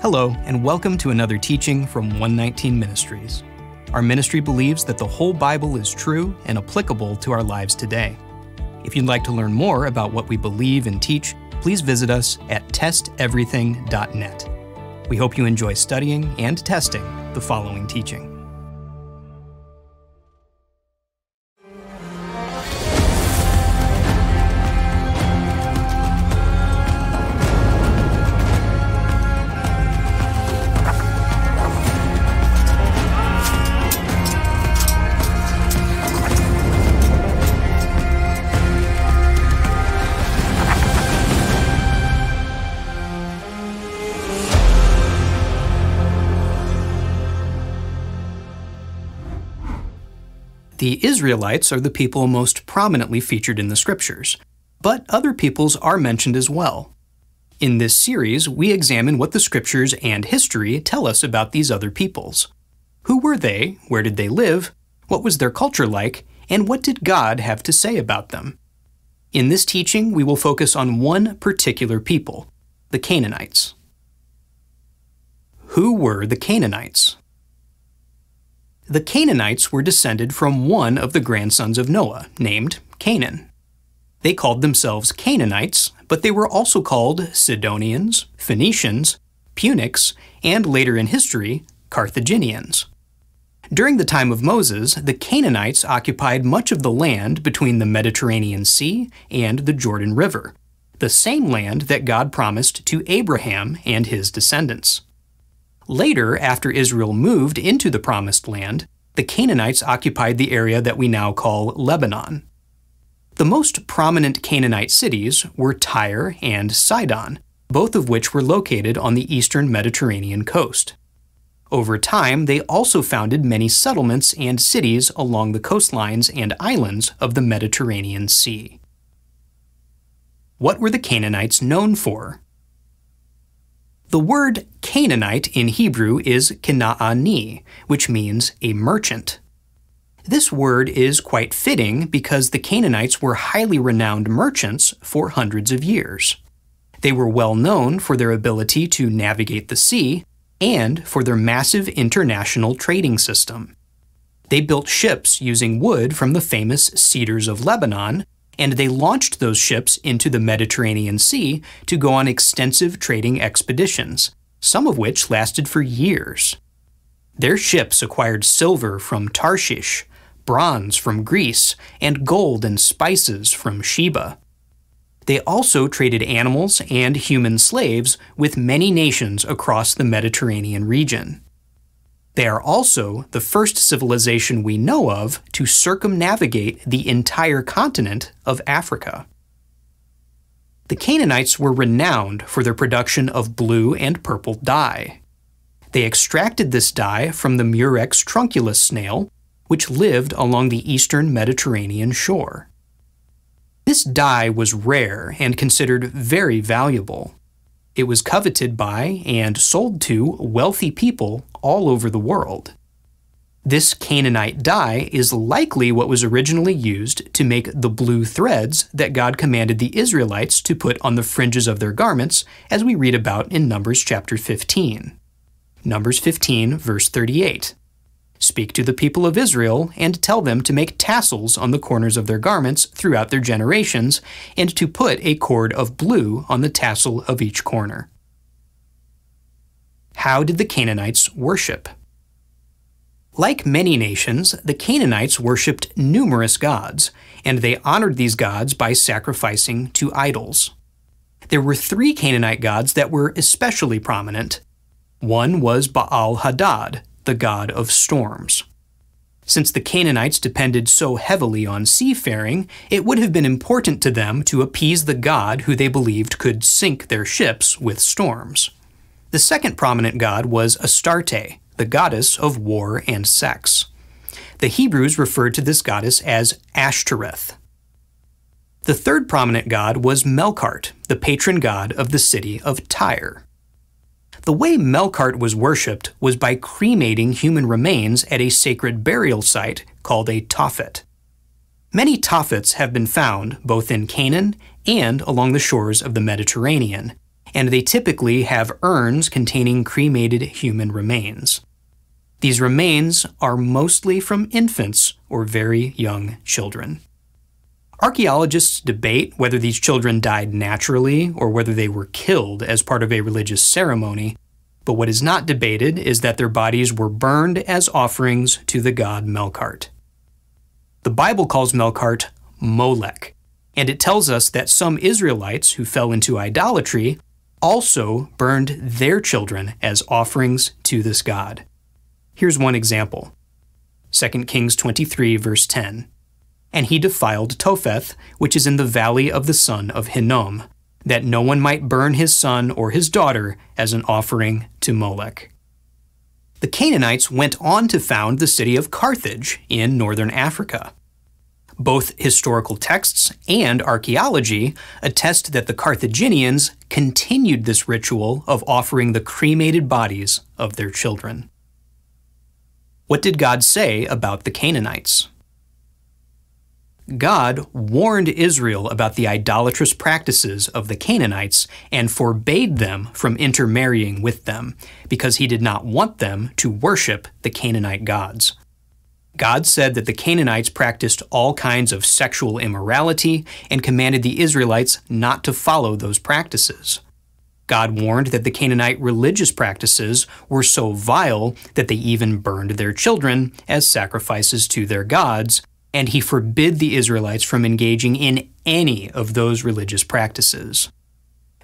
Hello, and welcome to another teaching from 119 Ministries. Our ministry believes that the whole Bible is true and applicable to our lives today. If you'd like to learn more about what we believe and teach, please visit us at testeverything.net. We hope you enjoy studying and testing the following teaching. The Israelites are the people most prominently featured in the Scriptures, but other peoples are mentioned as well. In this series, we examine what the Scriptures and history tell us about these other peoples. Who were they? Where did they live? What was their culture like? And what did God have to say about them? In this teaching, we will focus on one particular people, the Canaanites. Who were the Canaanites? The Canaanites were descended from one of the grandsons of Noah, named Canaan. They called themselves Canaanites, but they were also called Sidonians, Phoenicians, Punics, and later in history, Carthaginians. During the time of Moses, the Canaanites occupied much of the land between the Mediterranean Sea and the Jordan River, the same land that God promised to Abraham and his descendants. Later, after Israel moved into the Promised Land, the Canaanites occupied the area that we now call Lebanon. The most prominent Canaanite cities were Tyre and Sidon, both of which were located on the eastern Mediterranean coast. Over time, they also founded many settlements and cities along the coastlines and islands of the Mediterranean Sea. What were the Canaanites known for? The word Canaanite in Hebrew is Kanaäni, which means a merchant. This word is quite fitting because the Canaanites were highly renowned merchants for hundreds of years. They were well known for their ability to navigate the sea and for their massive international trading system. They built ships using wood from the famous cedars of Lebanon, and they launched those ships into the Mediterranean Sea to go on extensive trading expeditions, some of which lasted for years. Their ships acquired silver from Tarshish, bronze from Greece, and gold and spices from Sheba. They also traded animals and human slaves with many nations across the Mediterranean region. They are also the first civilization we know of to circumnavigate the entire continent of Africa. The Canaanites were renowned for their production of blue and purple dye. They extracted this dye from the Murex trunculus snail, which lived along the eastern Mediterranean shore. This dye was rare and considered very valuable. It was coveted by and sold to wealthy people all over the world. This Canaanite dye is likely what was originally used to make the blue threads that God commanded the Israelites to put on the fringes of their garments, as we read about in Numbers chapter 15. Numbers 15, verse 38. Speak to the people of Israel and tell them to make tassels on the corners of their garments throughout their generations, and to put a cord of blue on the tassel of each corner. How did the Canaanites worship? Like many nations, the Canaanites worshipped numerous gods, and they honored these gods by sacrificing to idols. There were 3 Canaanite gods that were especially prominent. One was Baal-Hadad, the god of storms. Since the Canaanites depended so heavily on seafaring, it would have been important to them to appease the god who they believed could sink their ships with storms. The second prominent god was Astarte, the goddess of war and sex. The Hebrews referred to this goddess as Ashtoreth. The third prominent god was Melkart, the patron god of the city of Tyre. The way Melkart was worshipped was by cremating human remains at a sacred burial site called a Tophet. Many Tophets have been found both in Canaan and along the shores of the Mediterranean, and they typically have urns containing cremated human remains. These remains are mostly from infants or very young children. Archaeologists debate whether these children died naturally or whether they were killed as part of a religious ceremony, but what is not debated is that their bodies were burned as offerings to the god Melkart. The Bible calls Melkart Molech, and it tells us that some Israelites who fell into idolatry also burned their children as offerings to this god. Here's one example. 2 Kings 23, verse 10. And he defiled Topheth, which is in the valley of the son of Hinnom, that no one might burn his son or his daughter as an offering to Molech. The Canaanites went on to found the city of Carthage in northern Africa. Both historical texts and archaeology attest that the Carthaginians continued this ritual of offering the cremated bodies of their children. What did God say about the Canaanites? God warned Israel about the idolatrous practices of the Canaanites and forbade them from intermarrying with them because he did not want them to worship the Canaanite gods. God said that the Canaanites practiced all kinds of sexual immorality and commanded the Israelites not to follow those practices. God warned that the Canaanite religious practices were so vile that they even burned their children as sacrifices to their gods, and he forbid the Israelites from engaging in any of those religious practices.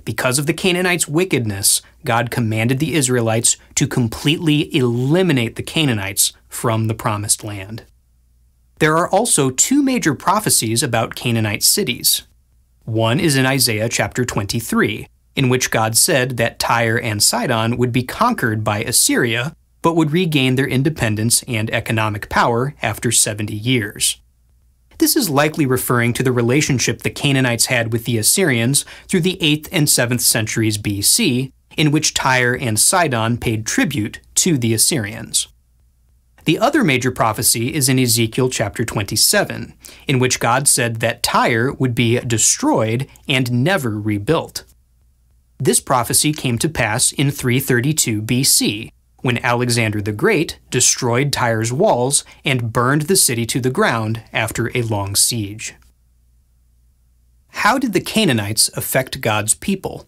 Because of the Canaanites' wickedness, God commanded the Israelites to completely eliminate the Canaanites from the Promised Land. There are also two major prophecies about Canaanite cities. One is in Isaiah chapter 23, in which God said that Tyre and Sidon would be conquered by Assyria, but would regain their independence and economic power after 70 years. This is likely referring to the relationship the Canaanites had with the Assyrians through the 8th and 7th centuries BC, in which Tyre and Sidon paid tribute to the Assyrians. The other major prophecy is in Ezekiel chapter 27, in which God said that Tyre would be destroyed and never rebuilt. This prophecy came to pass in 332 BC, when Alexander the Great destroyed Tyre's walls and burned the city to the ground after a long siege. How did the Canaanites affect God's people?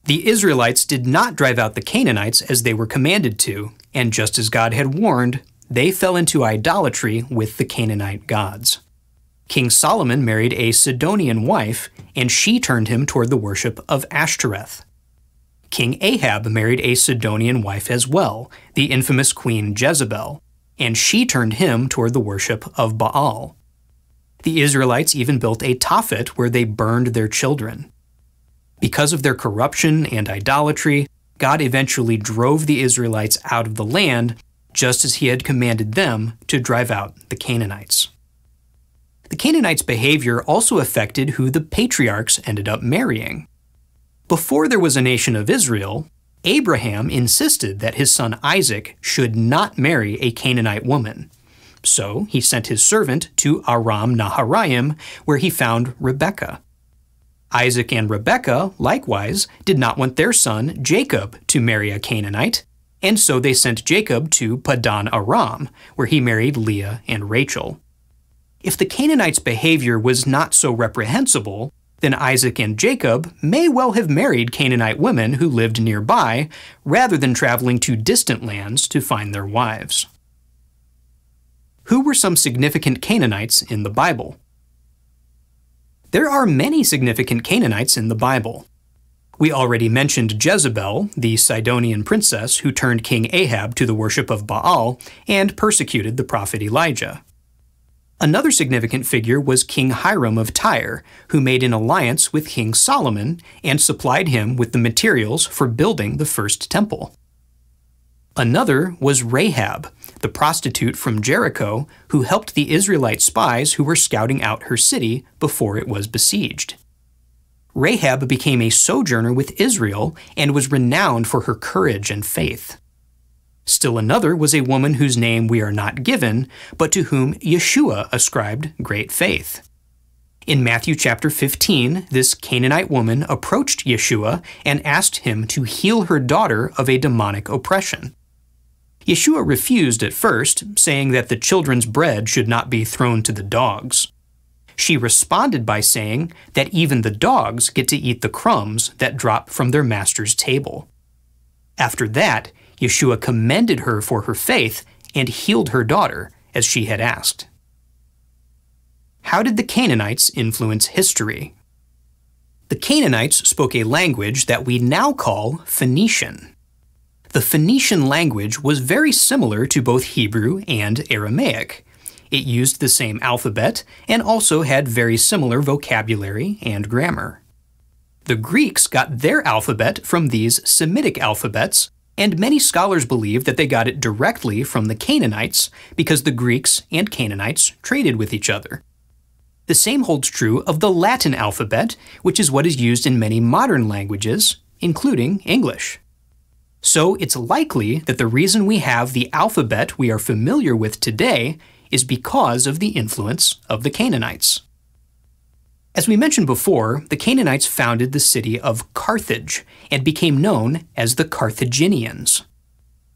The Israelites did not drive out the Canaanites as they were commanded to, and just as God had warned, they fell into idolatry with the Canaanite gods. King Solomon married a Sidonian wife, and she turned him toward the worship of Ashtoreth. King Ahab married a Sidonian wife as well, the infamous Queen Jezebel, and she turned him toward the worship of Baal. The Israelites even built a Tophet where they burned their children. Because of their corruption and idolatry, God eventually drove the Israelites out of the land, just as he had commanded them to drive out the Canaanites. The Canaanites' behavior also affected who the patriarchs ended up marrying. Before there was a nation of Israel, Abraham insisted that his son Isaac should not marry a Canaanite woman. So he sent his servant to Aram Naharaim, where he found Rebekah. Isaac and Rebekah, likewise, did not want their son Jacob to marry a Canaanite, and so they sent Jacob to Padan Aram, where he married Leah and Rachel. If the Canaanites' behavior was not so reprehensible, then Isaac and Jacob may well have married Canaanite women who lived nearby, rather than traveling to distant lands to find their wives. Who were some significant Canaanites in the Bible? There are many significant Canaanites in the Bible. We already mentioned Jezebel, the Sidonian princess who turned King Ahab to the worship of Baal and persecuted the prophet Elijah. Another significant figure was King Hiram of Tyre, who made an alliance with King Solomon and supplied him with the materials for building the first temple. Another was Rahab, the prostitute from Jericho, who helped the Israelite spies who were scouting out her city before it was besieged. Rahab became a sojourner with Israel and was renowned for her courage and faith. Still another was a woman whose name we are not given, but to whom Yeshua ascribed great faith. In Matthew chapter 15, this Canaanite woman approached Yeshua and asked him to heal her daughter of a demonic oppression. Yeshua refused at first, saying that the children's bread should not be thrown to the dogs. She responded by saying that even the dogs get to eat the crumbs that drop from their master's table. After that, Yeshua commended her for her faith and healed her daughter, as she had asked. How did the Canaanites influence history? The Canaanites spoke a language that we now call Phoenician. The Phoenician language was very similar to both Hebrew and Aramaic. It used the same alphabet and also had very similar vocabulary and grammar. The Greeks got their alphabet from these Semitic alphabets, and many scholars believe that they got it directly from the Canaanites because the Greeks and Canaanites traded with each other. The same holds true of the Latin alphabet, which is what is used in many modern languages, including English. So it's likely that the reason we have the alphabet we are familiar with today is because of the influence of the Canaanites. As we mentioned before, the Canaanites founded the city of Carthage and became known as the Carthaginians.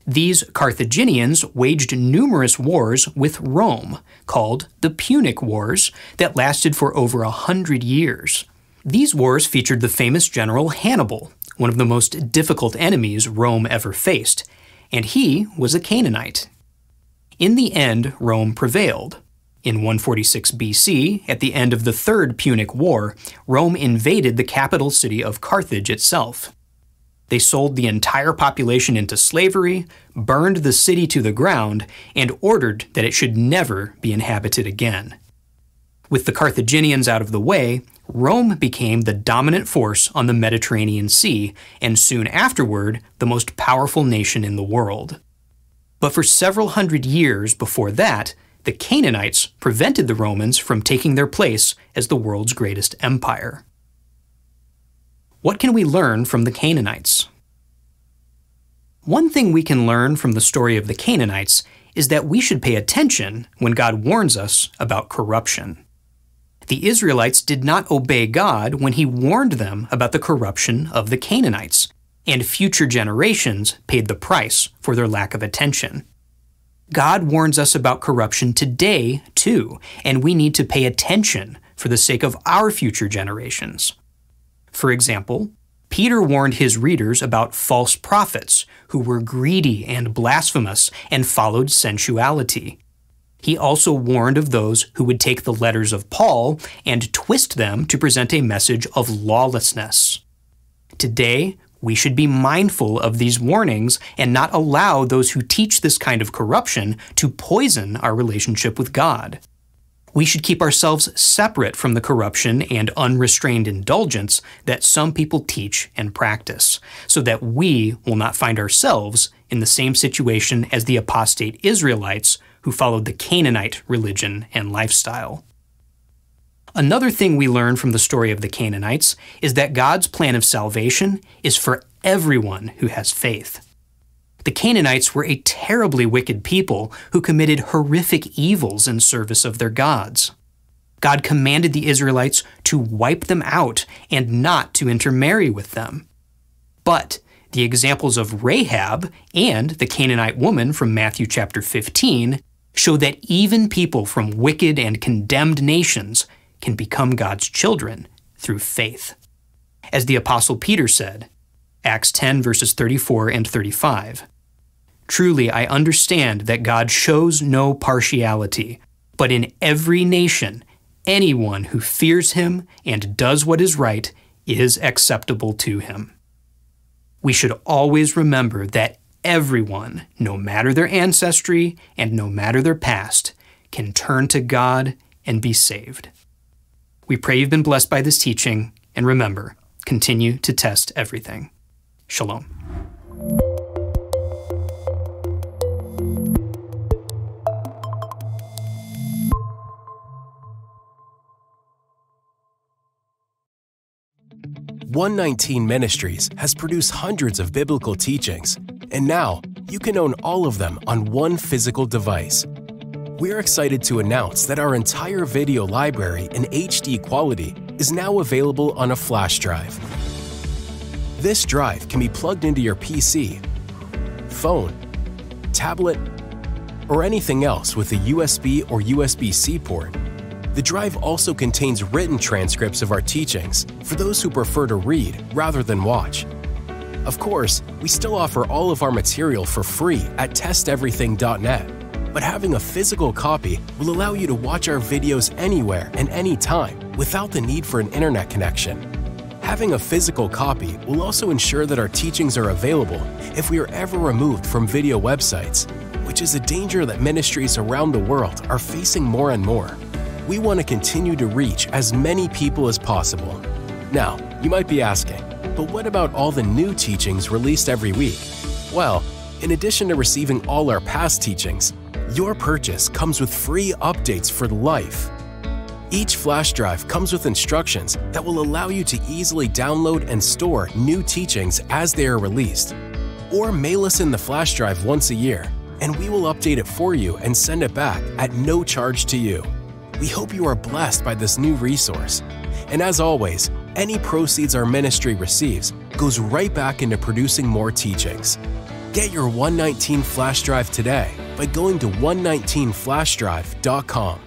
These Carthaginians waged numerous wars with Rome, called the Punic Wars, that lasted for over 100 years. These wars featured the famous general Hannibal, one of the most difficult enemies Rome ever faced, and he was a Canaanite. In the end, Rome prevailed. In 146 BC, at the end of the Third Punic War, Rome invaded the capital city of Carthage itself. They sold the entire population into slavery, burned the city to the ground, and ordered that it should never be inhabited again. With the Carthaginians out of the way, Rome became the dominant force on the Mediterranean Sea, and soon afterward, the most powerful nation in the world. But for several hundred years before that, the Canaanites prevented the Romans from taking their place as the world's greatest empire. What can we learn from the Canaanites? One thing we can learn from the story of the Canaanites is that we should pay attention when God warns us about corruption. The Israelites did not obey God when He warned them about the corruption of the Canaanites, and future generations paid the price for their lack of attention. God warns us about corruption today, too, and we need to pay attention for the sake of our future generations. For example, Peter warned his readers about false prophets who were greedy and blasphemous and followed sensuality. He also warned of those who would take the letters of Paul and twist them to present a message of lawlessness. Today, we should be mindful of these warnings and not allow those who teach this kind of corruption to poison our relationship with God. We should keep ourselves separate from the corruption and unrestrained indulgence that some people teach and practice, so that we will not find ourselves in the same situation as the apostate Israelites who followed the Canaanite religion and lifestyle. Another thing we learn from the story of the Canaanites is that God's plan of salvation is for everyone who has faith. The Canaanites were a terribly wicked people who committed horrific evils in service of their gods. God commanded the Israelites to wipe them out and not to intermarry with them. But the examples of Rahab and the Canaanite woman from Matthew chapter 15 show that even people from wicked and condemned nations can become God's children through faith. As the Apostle Peter said, Acts 10 verses 34 and 35, "Truly I understand that God shows no partiality, but in every nation, anyone who fears Him and does what is right is acceptable to Him." We should always remember that everyone, no matter their ancestry and no matter their past, can turn to God and be saved. We pray you've been blessed by this teaching, and remember, continue to test everything. Shalom. Ministries has produced hundreds of biblical teachings, and now you can own all of them on one physical device. we're excited to announce that our entire video library in HD quality is now available on a flash drive. This drive can be plugged into your PC, phone, tablet, or anything else with a USB or USB-C port. The drive also contains written transcripts of our teachings for those who prefer to read rather than watch. Of course, we still offer all of our material for free at testeverything.net, but having a physical copy will allow you to watch our videos anywhere and anytime without the need for an internet connection. Having a physical copy will also ensure that our teachings are available if we are ever removed from video websites, which is a danger that ministries around the world are facing more and more. We want to continue to reach as many people as possible. Now, you might be asking, but what about all the new teachings released every week? Well, in addition to receiving all our past teachings, your purchase comes with free updates for life. Each flash drive comes with instructions that will allow you to easily download and store new teachings as they are released. Or mail us in the flash drive once a year, and we will update it for you and send it back at no charge to you. We hope you are blessed by this new resource. And as always, any proceeds our ministry receives goes right back into producing more teachings. Get your 119 flash drive today by going to 119flashdrive.com.